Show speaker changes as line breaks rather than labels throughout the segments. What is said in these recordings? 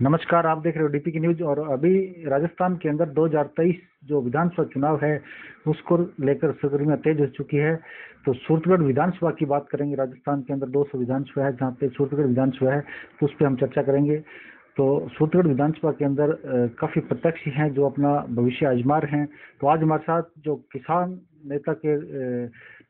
नमस्कार। आप देख रहे हो डीपी की न्यूज। और अभी राजस्थान के अंदर 2023 जो विधानसभा चुनाव है उसको लेकर सरगर्मियां तेज हो चुकी है। तो सूरतगढ़ विधानसभा की बात करेंगे। राजस्थान के अंदर 200 विधानसभा है, जहाँ पे सूरतगढ़ विधानसभा है, तो उस पर हम चर्चा करेंगे। तो सूरतगढ़ विधानसभा के अंदर काफी प्रत्याशी हैं जो अपना भविष्य आजमा रहे हैं। तो आज हमारे साथ जो किसान नेता के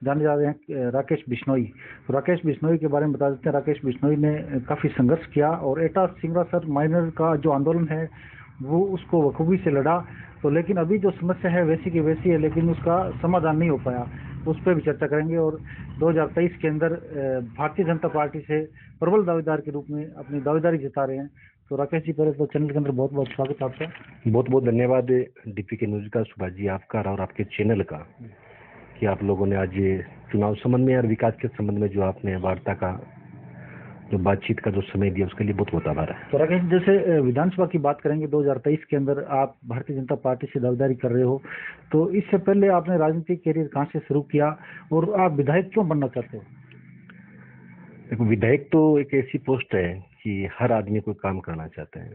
जाने जा रहे हैं, राकेश बिश्नोई। तो राकेश बिश्नोई के बारे में बता देते हैं। राकेश बिश्नोई ने काफी संघर्ष किया और एटा सिंगरासर माइनर का जो आंदोलन है वो उसको बखूबी से लड़ा। तो लेकिन अभी जो समस्या है वैसी की वैसी है, लेकिन उसका समाधान नहीं हो पाया। तो उस पर भी चर्चा करेंगे। और 2023 के अंदर भारतीय जनता पार्टी से प्रबल दावेदार के रूप में अपनी दावेदारी जता रहे हैं। तो राकेश जी, पहले तो चैनल के अंदर बहुत बहुत स्वागत है आपका।
बहुत बहुत धन्यवाद डीपी के न्यूज का, सुभाष जी आपका और आपके चैनल का, कि आप लोगों ने आज ये चुनाव संबंध में और विकास के संबंध में जो आपने वार्ता का जो बातचीत का जो समय दिया उसके लिए बहुत बहुत आभार है।
तो राकेश, जैसे विधानसभा की बात करेंगे, 2023 के अंदर आप भारतीय जनता पार्टी से दावेदारी कर रहे हो। तो इससे पहले आपने राजनीतिक कैरियर कहाँ से शुरू किया और आप विधायक क्यों बनना चाहते हो?
देखो, विधायक तो एक ऐसी पोस्ट है कि हर आदमी कोई काम करना चाहता है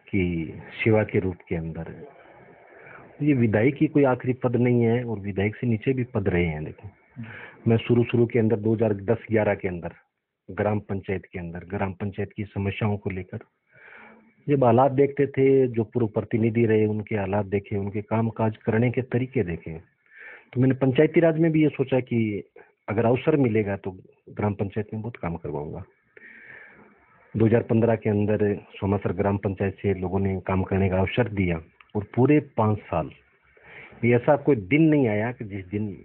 कि सेवा के रूप के अंदर। ये विधायक ही कोई आखिरी पद नहीं है और विधायक से नीचे भी पद रहे हैं। देखो, मैं शुरू के अंदर 2010-11 के अंदर ग्राम पंचायत के अंदर ग्राम पंचायत की समस्याओं को लेकर जब हालात देखते थे, जो पूर्व प्रतिनिधि रहे उनके हालात देखे, उनके काम काज करने के तरीके देखे, तो मैंने पंचायती राज में भी ये सोचा कि अगर अवसर मिलेगा तो ग्राम पंचायत में बहुत काम करवाऊंगा। 2015 के अंदर सोमासर ग्राम पंचायत से लोगों ने काम करने का अवसर दिया और पूरे 5 साल ये ऐसा कोई दिन नहीं आया कि जिस दिन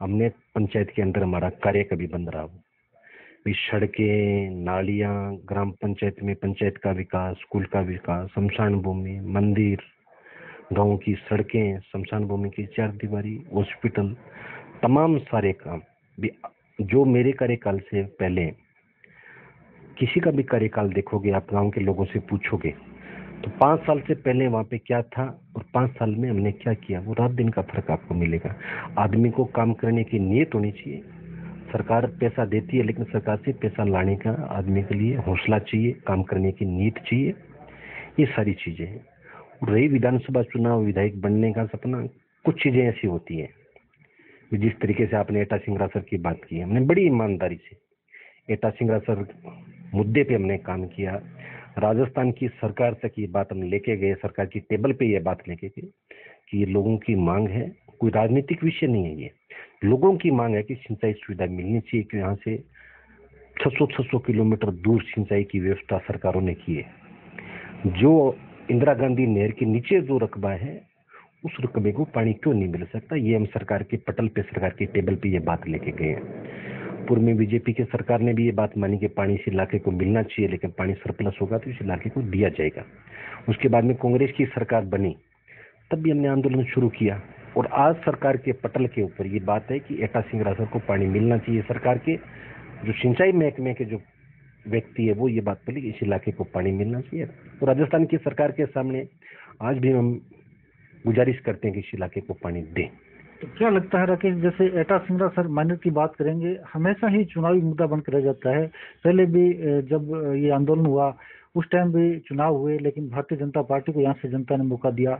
हमने पंचायत के अंदर हमारा कार्य कभी बंद रहा हो। सड़कें, नालियां, ग्राम पंचायत में पंचायत का विकास, स्कूल का विकास, शमशान भूमि, मंदिर, गांव की सड़कें, शमशान भूमि की चार दीवारी, हॉस्पिटल, तमाम सारे काम भी जो मेरे कार्यकाल से पहले किसी का भी कार्यकाल देखोगे, आप गांव के लोगों से पूछोगे तो 5 साल से पहले वहां पे क्या था और 5 साल में हमने क्या किया, वो रात दिन का फर्क आपको मिलेगा। आदमी को काम करने की नीयत होनी चाहिए। सरकार पैसा देती है, लेकिन सरकार से पैसा लाने का आदमी के लिए हौसला चाहिए, काम करने की नीयत चाहिए। ये सारी चीजें हैं। रही विधानसभा चुनाव, विधायक बनने का सपना, कुछ चीजें ऐसी होती हैं। जिस तरीके से आपने एटा सिंगरासर की बात की, हमने बड़ी ईमानदारी से एटा सिंगरासर मुद्दे पे हमने काम किया। राजस्थान की सरकार तक ये बात हम लेके गए, सरकार की टेबल पे ये बात लेके गए कि ये लोगों की मांग है, कोई राजनीतिक विषय नहीं है। ये लोगों की मांग है कि सिंचाई सुविधा मिलनी चाहिए, कि यहाँ से 600 किलोमीटर दूर सिंचाई की व्यवस्था सरकारों ने की है। जो इंदिरा गांधी नहर के नीचे जो रकबा है, उस रकबे को पानी क्यों नहीं मिल सकता, ये हम सरकार के पटल पे, सरकार की टेबल पे ये बात लेके गए हैं। पूर्व में बीजेपी की सरकार ने भी ये बात मानी कि पानी इस इलाके को मिलना चाहिए, लेकिन पानी सरप्लस होगा तो इस इलाके को दिया जाएगा। उसके बाद में कांग्रेस की सरकार बनी, तब भी हमने आंदोलन शुरू किया और आज सरकार के पटल के ऊपर ये बात है कि एटा सिंगरासर को पानी मिलना चाहिए। सरकार के जो सिंचाई महकमे के जो व्यक्ति है वो ये बात बोली कि इस इलाके को पानी मिलना चाहिए। तो राजस्थान की सरकार के सामने आज भी हम गुजारिश करते हैं कि इस इलाके को पानी दें।
तो क्या लगता है राकेश, जैसे एटा सिंगरासर माइनर की बात करेंगे, हमेशा ही चुनावी मुद्दा बनकर रह जाता है। पहले भी जब ये आंदोलन हुआ उस टाइम भी चुनाव हुए, लेकिन भारतीय जनता पार्टी को यहाँ से जनता ने मौका दिया।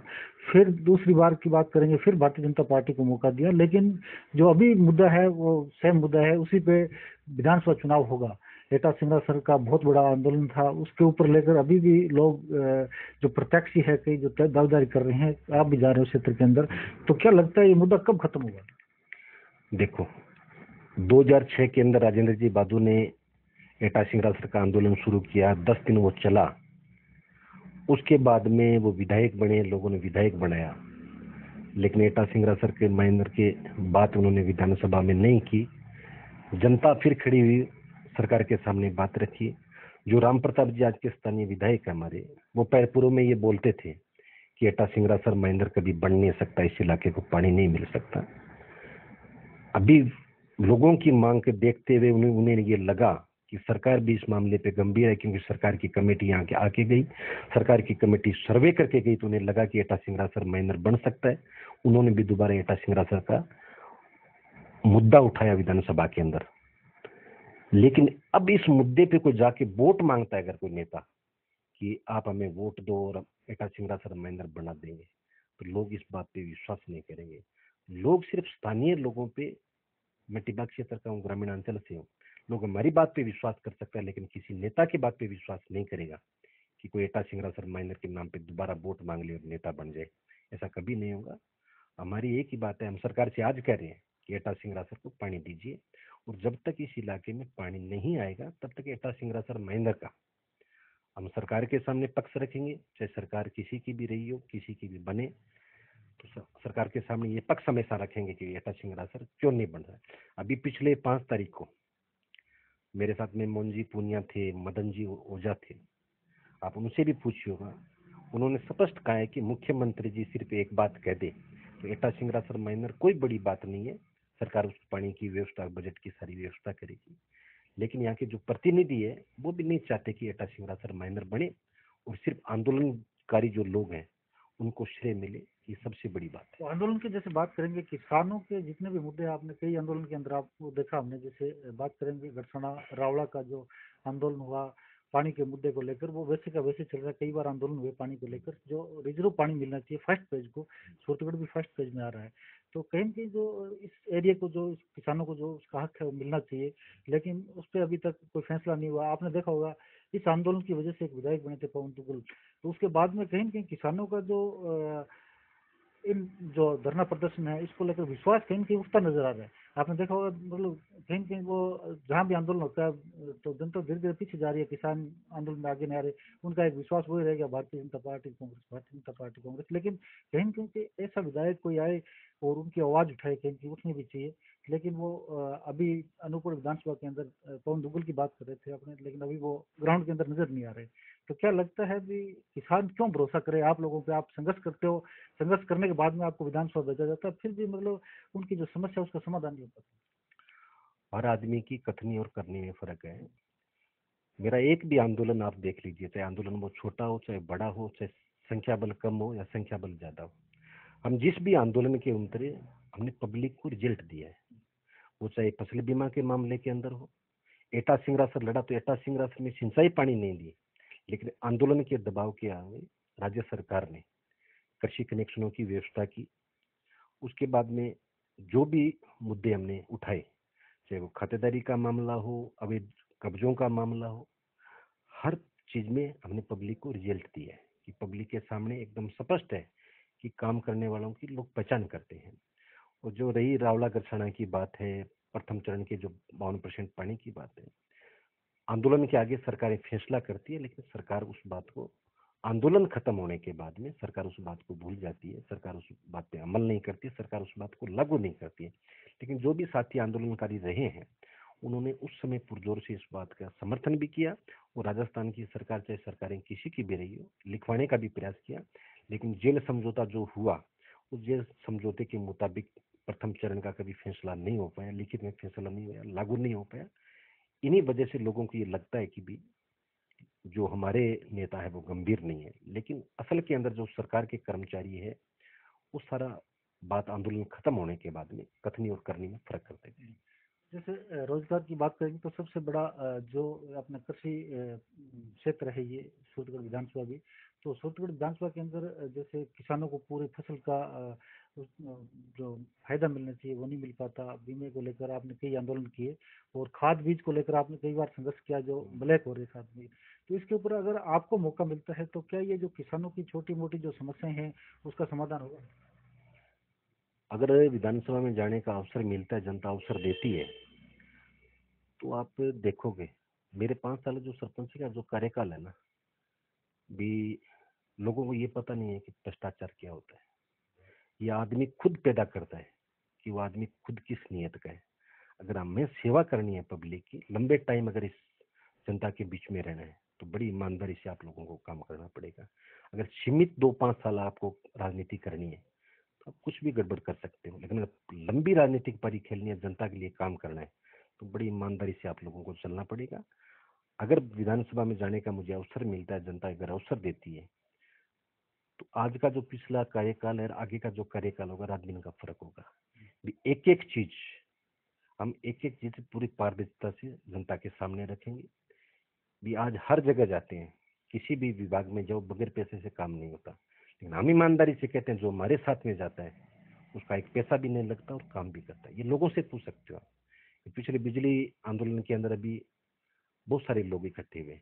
फिर दूसरी बार की बात करेंगे, फिर भारतीय जनता पार्टी को मौका दिया। लेकिन जो अभी मुद्दा है वो सेम मुद्दा है, उसी पे विधानसभा चुनाव होगा। एटा सिंगरासर का बहुत बड़ा आंदोलन था, उसके ऊपर लेकर अभी भी लोग जो प्रत्याशी है, कई जो दावेदारी कर रहे हैं, आप भी जा रहे हो क्षेत्र के अंदर। तो क्या लगता है ये मुद्दा कब खत्म होगा?
देखो, 2006 के अंदर राजेंद्र जी बादू ने एटा सिंगरासर का आंदोलन शुरू किया, 10 दिन वो चला। उसके बाद में वो विधायक बने, लोगों ने विधायक बनाया, लेकिन एटा सिंगरासर के महेंद्र के बात उन्होंने विधानसभा में नहीं की। जनता फिर खड़ी हुई, सरकार के सामने बात रखी। जो राम प्रताप जी आज के स्थानीय विधायक है हमारे, वो पूर्व में ये बोलते थे कि एटा सिंगरासर महेंद्र कभी बन नहीं सकता, इस इलाके को पानी नहीं मिल सकता। अभी लोगों की मांग के देखते हुए उन्हें ये लगा कि सरकार भी इस मामले पे गंभीर है, क्योंकि सरकार की कमेटी यहाँ के आके गई, सरकार की कमेटी सर्वे करके गई, तो उन्हें लगा कि एटा सिंगरासर महेंद्र बन सकता है। उन्होंने भी दोबारा एटा सिंगरासर का मुद्दा उठाया विधानसभा के अंदर। लेकिन अब इस मुद्दे पे कोई जाके वोट मांगता है अगर कोई नेता कि आप हमें वोट दो और एटा सिंगरासर महेंद्र बना देंगे, तो लोग इस बात पे विश्वास नहीं करेंगे। लोग सिर्फ स्थानीय लोगों पे, मैं टिब्बा क्षेत्र का हूँ, ग्रामीण अंचल से हूँ, लोग हमारी बात पे विश्वास कर सकता है, लेकिन किसी नेता की बात पे विश्वास नहीं करेगा कि कोई एटा सिंगरासर महेंद्र के नाम पे दोबारा वोट मांग ले और नेता बन जाए। ऐसा कभी नहीं होगा। हमारी एक ही बात है, हम सरकार से आज कह रहे हैं कि एटा सिंगरासर को पानी दीजिए, और जब तक इस इलाके में पानी नहीं आएगा तब तक एटा सिंगरासर महेंद्र का हम सरकार के सामने पक्ष रखेंगे, चाहे सरकार किसी की भी रही हो, किसी की भी बने, तो सरकार के सामने ये पक्ष हमेशा रखेंगे कि एटा सिंगरासर क्यों नहीं बन रहा है। अभी पिछले 5 तारीख को मेरे साथ में मोहनजी पूनिया थे, मदन जी ओझा थे, आप उनसे भी पूछिएगा, उन्होंने स्पष्ट कहा है कि मुख्यमंत्री जी सिर्फ एक बात कह दे तो एटा सिंगरासर महेंद्र कोई बड़ी बात नहीं है, सरकार उस पानी की व्यवस्था, बजट की सारी व्यवस्था करेगी। लेकिन यहाँ के जो प्रतिनिधि है वो भी नहीं चाहते कि एटा सिंगरासर महेंद्र बने, और सिर्फ आंदोलनकारी जो लोग हैं उनको श्रेय मिले, ये सबसे बड़ी बात है।
तो आंदोलन की जैसे बात करेंगे, किसानों के जितने भी मुद्दे आपने कई आंदोलन के अंदर आपको देखा हमने, जैसे बात करेंगे गड़सना रावड़ा का जो आंदोलन हुआ पानी के मुद्दे को लेकर, वो वैसे का वैसे चल रहा है। कई बार आंदोलन हुए पानी को लेकर, जो रिजर्व पानी मिलना चाहिए फर्स्ट पेज को, सूरतगढ़ भी फर्स्ट पेज में आ रहा है। तो कहीं ना कहीं जो इस एरिया को, जो इस किसानों को जो उसका हक है वो मिलना चाहिए, लेकिन उस पर अभी तक कोई फैसला नहीं हुआ। आपने देखा होगा इस आंदोलन की वजह से एक विधायक बने थे पवन दुगुल, तो उसके बाद में कहीं ना कहीं किसानों का जो इन जो धरना प्रदर्शन है इसको लेकर विश्वास कहीं कहीं उठता नजर आ रहा है। आपने देखा होगा, मतलब कहीं कहीं वो जहाँ भी आंदोलन होता है तो जनता धीरे धीरे पीछे जा रही है, किसान आंदोलन में आगे नहीं आ रहे। उनका एक विश्वास वही रहेगा, भारतीय जनता पार्टी कांग्रेस, भारतीय जनता पार्टी कांग्रेस। लेकिन कहीं कहीं से ऐसा विधायक कोई आए और उनकी आवाज उठाए, कहीं कहीं उठनी भी चाहिए। लेकिन वो अभी अनूपपुर विधानसभा के अंदर पवन दुगल की बात कर रहे थे अपने, लेकिन अभी वो ग्राउंड के अंदर नजर नहीं आ रहे। तो क्या लगता है भी किसान क्यों भरोसा करे आप लोगों पे? आप संघर्ष करते हो, संघर्ष करने के बाद में आपको विधानसभा भेजा जाता है, फिर भी मतलब उनकी जो समस्या है उसका समाधान नहीं हो पाता।
हर आदमी की कथनी और करनी में फर्क है। मेरा एक भी आंदोलन आप देख लीजिए, चाहे आंदोलन वो छोटा हो चाहे बड़ा हो, चाहे संख्या बल कम हो या संख्या बल ज्यादा हो, हम जिस भी आंदोलन के उतरे हमने पब्लिक को रिजल्ट दिया है। वो चाहे फसल बीमा के मामले के अंदर हो, एटा सिंगरासर लड़ा तो एटा सिंगरासर में सिंचाई पानी नहीं दी, लेकिन आंदोलन के दबाव के आगे राज्य सरकार ने कृषि कनेक्शनों की व्यवस्था की। उसके बाद में जो भी मुद्दे हमने उठाए, चाहे वो खातेदारी का मामला हो, अवैध कब्जों का मामला हो, हर चीज में हमने पब्लिक को रिजल्ट दिया है कि पब्लिक के सामने एकदम स्पष्ट है कि काम करने वालों की लोग पहचान करते हैं। और जो रही रावला गरसाना की बात है, प्रथम चरण के जो 52% पानी की बात है, आंदोलन के आगे सरकार एक फैसला करती है, लेकिन सरकार उस बात को, आंदोलन खत्म होने के बाद में सरकार उस बात को भूल जाती है, सरकार उस बात पे अमल नहीं करती, सरकार उस बात को लागू नहीं करती है। लेकिन जो भी साथी आंदोलनकारी रहे हैं उन्होंने उस समय पुरजोर से इस बात का समर्थन भी किया, और राजस्थान की सरकार, चाहे सरकारें किसी की भी रही हो, लिखवाने का भी प्रयास किया। लेकिन जेल समझौता जो हुआ, उस जेल समझौते के मुताबिक प्रथम चरण का कभी फैसला नहीं हो पाया, लिखित में फैसला नहीं हुआ, लागू नहीं हो पाया। इन्हीं वजह से लोगों को ये लगता है कि भी जो हमारे नेता है वो गंभीर नहीं है, लेकिन असल के अंदर जो सरकार के कर्मचारी है वो सारा बात आंदोलन खत्म होने के बाद में कथनी और करनी में फर्क करते थे।
जैसे रोजगार की बात करेंगे तो सबसे बड़ा जो अपना कृषि क्षेत्र है ये सूरतगढ़ विधानसभा भी। तो सूरतगढ़ विधानसभा के अंदर जैसे किसानों को पूरी फसल का जो फायदा मिलना चाहिए वो नहीं मिल पाता। बीमे को लेकर आपने कई आंदोलन किए, और खाद बीज को लेकर आपने कई बार संघर्ष किया, जो ब्लैक हो रहे खाद बीज। तो इसके ऊपर अगर आपको मौका मिलता है तो क्या ये जो किसानों की छोटी मोटी जो समस्याएं हैं उसका समाधान होगा?
अगर विधानसभा में जाने का अवसर मिलता है, जनता अवसर देती है, तो आप देखोगे मेरे 5 साल जो सरपंच का जो कार्यकाल है ना, भी लोगों को ये पता नहीं है कि भ्रष्टाचार क्या होता है। ये आदमी खुद पैदा करता है कि वो आदमी खुद किस नियत का है। अगर हमें सेवा करनी है पब्लिक की, लंबे टाइम अगर इस जनता के बीच में रहना है, तो बड़ी ईमानदारी से आप लोगों को काम करना पड़ेगा। अगर सीमित 2-5 साल आपको राजनीति करनी है तो आप कुछ भी गड़बड़ कर सकते हो, लेकिन अगर लंबी राजनीतिक पारी खेलनी है, जनता के लिए काम करना है, तो बड़ी ईमानदारी से आप लोगों को चलना पड़ेगा। अगर विधानसभा में जाने का मुझे अवसर मिलता है, जनता अगर अवसर देती है, तो आज का जो पिछला कार्यकाल है, आगे का जो कार्यकाल होगा, रात दिन का फर्क होगा। एक एक चीज हम एक एक चीज पूरी पारदर्शिता से जनता के सामने रखेंगे। भी आज हर जगह जाते हैं, किसी भी विभाग में जाओ, बगैर पैसे से काम नहीं होता। लेकिन हम ईमानदारी से कहते हैं, जो हमारे साथ में जाता है उसका एक पैसा भी नहीं लगता और काम भी करता है। ये लोगों से पूछ सकते हो आप। पिछले बिजली आंदोलन के अंदर अभी बहुत सारे लोग इकट्ठे हुए,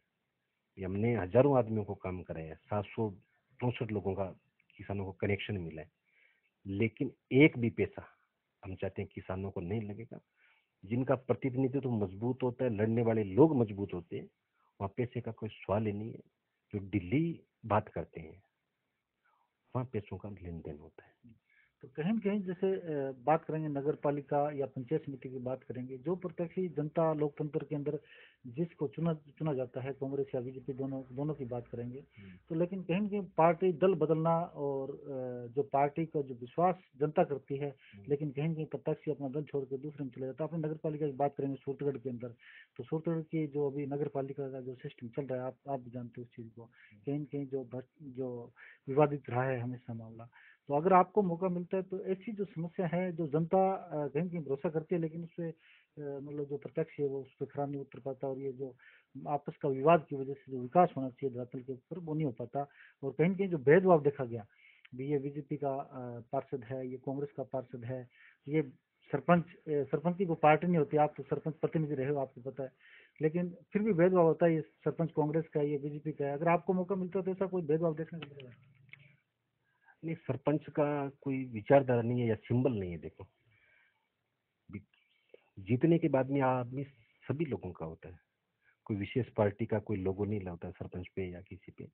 ये हमने हजारों आदमियों को काम कराया, 764 लोगों का, किसानों को कनेक्शन मिला है। लेकिन एक भी पैसा हम चाहते हैं किसानों को नहीं लगेगा। जिनका प्रतिनिधित्व तो मजबूत होता है, लड़ने वाले लोग मजबूत होते हैं, वहाँ पैसे का कोई सवाल ही नहीं है। जो दिल्ली बात करते हैं वहाँ पैसों का लेन देन होता है।
तो कहीं न कहीं जैसे बात करेंगे नगर पालिका या पंचायत समिति की बात करेंगे, जो प्रत्याशी जनता लोकतंत्र के अंदर जिसको चुना चुना जाता है, कांग्रेस या बीजेपी दोनों दोनों की बात करेंगे, तो लेकिन कहीं न कहीं पार्टी दल बदलना और जो पार्टी का जो विश्वास जनता करती है, लेकिन कहीं न कहीं प्रत्याशी अपना दल छोड़ के दूसरे में चले जाता है। अपनी नगर पालिका की बात करेंगे सूरतगढ़ के अंदर, तो सूरतगढ़ की जो अभी नगर पालिका का जो सिस्टम चल रहा है, आप भी जानते हो उस चीज़ को, कहीं न कहीं जो विवादित रहा है हमेशा मामला। तो अगर आपको मौका मिलता है तो ऐसी जो समस्या है, जो जनता कहीं कहीं भरोसा करती है, लेकिन उससे मतलब जो प्रत्यक्ष है वो उस पर खरा नहीं उतर पाता, और ये जो आपस का विवाद की वजह से जो विकास होना चाहिए धरातल के ऊपर वो नहीं हो पाता। और कहीं न कहीं जो भेदभाव देखा गया, भी ये बीजेपी का पार्षद है, ये कांग्रेस का पार्षद है, ये सरपंच की कोई पार्टी नहीं होती, आप तो सरपंच प्रतिनिधि रहे हो, आपको पता है, लेकिन फिर भी भेदभाव होता है, ये सरपंच कांग्रेस का है, ये बीजेपी का है। अगर आपको मौका मिलता है तो ऐसा कोई भेदभाव देखने को मिलेगा?
नहीं, सरपंच का कोई विचारधारा नहीं है या सिंबल नहीं है। देखो, जीतने के बाद में आदमी सभी लोगों का होता है, कोई विशेष पार्टी का कोई लोगो नहीं लाता है सरपंच पे या किसी पे।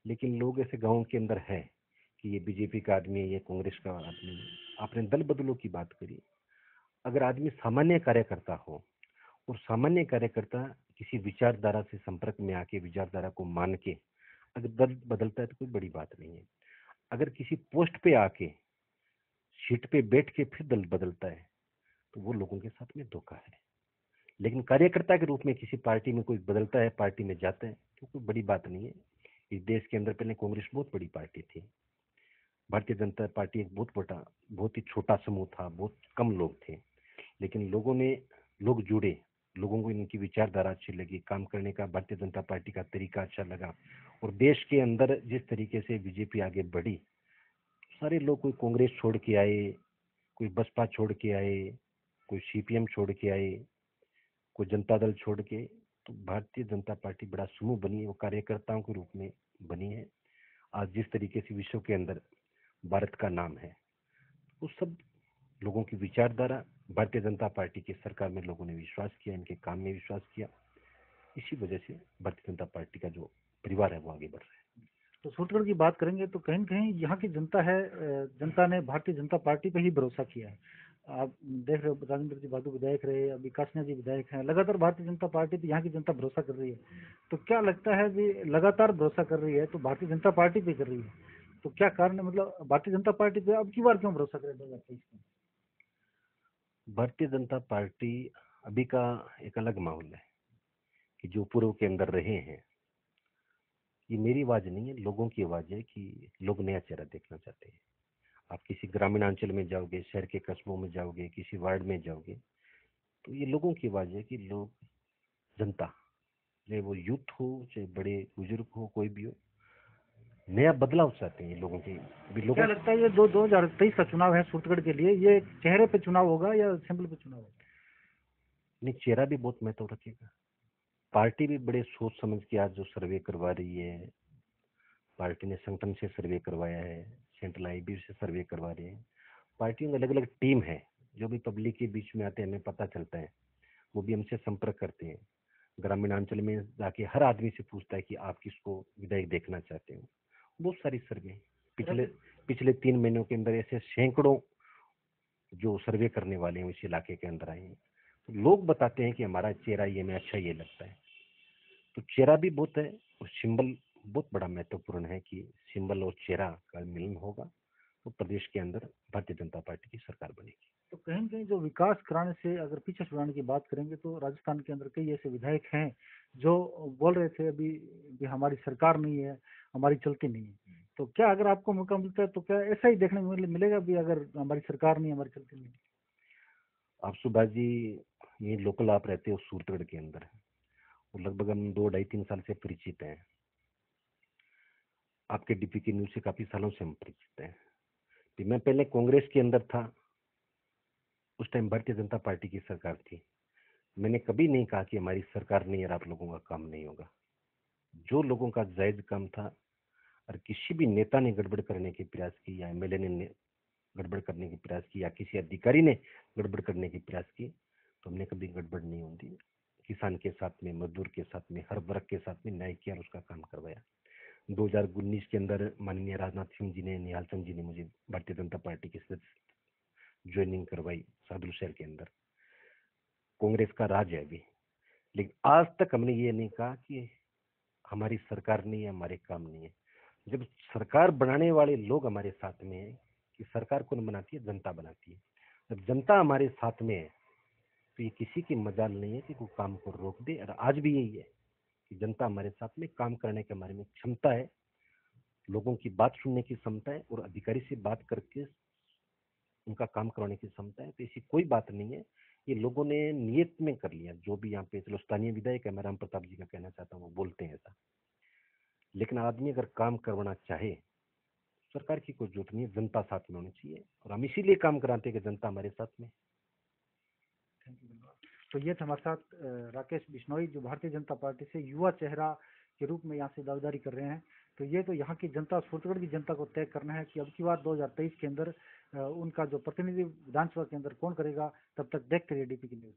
लेकिन लोग ऐसे गांव के अंदर है कि ये बीजेपी का आदमी है, ये कांग्रेस का आदमी है। आपने दल बदलों की बात करी, अगर आदमी सामान्य कार्यकर्ता हो और सामान्य कार्यकर्ता किसी विचारधारा से संपर्क में आके विचारधारा को मान के अगर दल बदलता है तो कोई बड़ी बात नहीं है। अगर किसी पोस्ट पे आके सीट पे बैठ के फिर दल बदलता है तो वो लोगों के साथ में धोखा है। लेकिन कार्यकर्ता के रूप में किसी पार्टी में कोई बदलता है, पार्टी में जाता है, तो कोई बड़ी बात नहीं है। इस देश के अंदर पहले कांग्रेस बहुत बड़ी पार्टी थी, भारतीय जनता पार्टी एक बहुत ही छोटा समूह था, बहुत कम लोग थे। लेकिन लोग जुड़े, लोगों को इनकी विचारधारा अच्छी लगी, काम करने का भारतीय जनता पार्टी का तरीका अच्छा लगा। और देश के अंदर जिस तरीके से बीजेपी आगे बढ़ी, सारे लोग कोई कांग्रेस छोड़ के आए, कोई बसपा छोड़ के आए, कोई सीपीएम छोड़ के आए, कोई जनता दल छोड़ के, तो भारतीय जनता पार्टी बड़ा समूह बनी है, वो कार्यकर्ताओं के रूप में बनी है। आज जिस तरीके से विश्व के अंदर भारत का नाम है, उस सब लोगों की विचारधारा, भारतीय जनता पार्टी की सरकार में लोगों ने विश्वास किया, इनके काम में विश्वास किया। इसी वजह से भारतीय जनता पार्टी का जो परिवार है वो आगे बढ़ रहा है।
तो सूरतगढ़ की बात करेंगे तो कहीं न कहीं यहाँ की जनता है, जनता ने भारतीय जनता पार्टी पे ही भरोसा किया है। आप देख रहे हो राजेंद्र जी भादु विधायक रहे, अभी कासना जी विधायक हैं, लगातार भारतीय जनता पार्टी पे यहाँ की जनता भरोसा कर रही है। तो क्या लगता है भी लगातार भरोसा कर रही है तो भारतीय जनता पार्टी पे कर रही है, तो क्या कारण है, मतलब भारतीय जनता पार्टी पे अब की बार क्यों भरोसा करे 2023 में?
भारतीय जनता पार्टी अभी का एक अलग माहौल है कि जो पूर्व के अंदर रहे हैं, ये मेरी आवाज नहीं है, लोगों की आवाज है कि लोग नया चेहरा देखना चाहते हैं। आप किसी ग्रामीण अंचल में जाओगे, शहर के कस्बों में जाओगे, किसी वार्ड में जाओगे, तो ये लोगों की आवाज है कि लोग, जनता, चाहे वो यूथ हो चाहे बड़े बुजुर्ग हो, कोई भी हो, नया बदलाव चाहते हैं। लोगों की भी
क्या
लोगों
लगता है ये 2023 का चुनाव है सूरतगढ़ के लिए, ये चेहरे पे चुनाव होगा या सिंबल पे चुनाव होगा?
ने चेहरा भी बहुत महत्व रखेगा। पार्टी भी बड़े सोच समझ के आज जो सर्वे करवा रही है, पार्टी ने संगठन से सर्वे करवाया है, सेंट्रल आईबी से सर्वे करवा रही है। पार्टियों की अलग अलग टीम है, जो भी पब्लिक के बीच में आते हैं हमें पता चलता है, वो भी हमसे संपर्क करते हैं। ग्रामीणांचल में जाके हर आदमी से पूछता है कि आप किसको विधायक देखना चाहते हो। बहुत सारी सर्वे पिछले पिछले 3 महीनों के अंदर ऐसे सैकड़ों जो सर्वे करने वाले हैं इस इलाके के अंदर आए हैं। तो लोग बताते हैं कि हमारा चेहरा ये में अच्छा ये लगता है। तो चेहरा भी बहुत है और सिंबल बहुत बड़ा महत्वपूर्ण है कि सिंबल और चेहरा का मिलन होगा तो प्रदेश के अंदर भारतीय जनता पार्टी की सरकार बनेगी।
तो कहीं न कहीं जो विकास कराने से अगर पीछे छुड़ाने की बात करेंगे तो राजस्थान के अंदर कई ऐसे विधायक हैं जो बोल रहे थे अभी भी हमारी सरकार नहीं है, हमारी चलती नहीं है। तो क्या अगर आपको मौका मिलता है तो क्या ऐसा ही देखने को मिलेगा भी, अगर हमारी सरकार नहीं है, हमारी चलती नहीं है?
आप सुभाष जी, ये लोकल आप रहते हो सूरतगढ़ के अंदर है, और लगभग हम 2 ढाई 3 साल से परिचित हैं। आपके डीपी की न्यूज से काफी सालों से हम परिचित हैं। कि मैं पहले कांग्रेस के अंदर था, उस टाइम भारतीय जनता पार्टी की सरकार थी। मैंने कभी नहीं कहा कि हमारी सरकार नहीं और आप लोगों का काम नहीं होगा। जो लोगों का जायज काम था और किसी भी नेता ने गड़बड़ करने की प्रयास की या एमएलए ने गड़बड़ करने की प्रयास की या किसी अधिकारी ने गड़बड़ करने की प्रयास की, तो हमने कभी गड़बड़ नहीं होने दी। किसान के साथ में, मजदूर के साथ में, हर वर्ग के साथ में न्याय किया और उसका काम करवाया। 2019 के अंदर माननीय राजनाथ सिंह जी ने, निहाल चंद जी ने मुझे भारतीय जनता पार्टी के सदस्य ज्वाइनिंग करवाई सादुल शहर के अंदर। कांग्रेस का राज है अभी, लेकिन आज तक हमने ये नहीं कहा कि हमारी सरकार नहीं है, हमारे काम नहीं है। जब सरकार बनाने वाले लोग हमारे साथ में है, कि सरकार कौन बनाती है? जनता बनाती है। जब जनता हमारे साथ में है तो ये किसी की मजाल नहीं है कि कोई काम को रोक दे। और आज भी यही है कि जनता हमारे साथ में काम करने के हमारे में क्षमता है, लोगों की बात सुनने की क्षमता है और अधिकारी से बात करके उनका काम करवाने की क्षमता है। तो ऐसी कोई बात नहीं है, ये लोगों ने नियत में कर लिया। जो भी यहाँ पे चलो स्थानीय विधायक है, मैं राम प्रताप जी का कहना चाहता हूँ, वो बोलते हैं ऐसा, लेकिन आदमी अगर काम करवाना चाहे, सरकार की कोई जरूरत नहीं है, जनता साथ में होनी चाहिए। और हम इसीलिए काम कराते हैं कि जनता हमारे साथ में।
तो ये थे हमारे साथ राकेश बिश्नोई, जो भारतीय जनता पार्टी से युवा चेहरा के रूप में यहाँ से दावेदारी कर रहे हैं। तो ये तो यहाँ की जनता, सूरतगढ़ की जनता को तय करना है कि अब की बार 2023 के अंदर उनका जो प्रतिनिधि विधानसभा के अंदर कौन करेगा। तब तक देखते रहिए डीपी की न्यूज।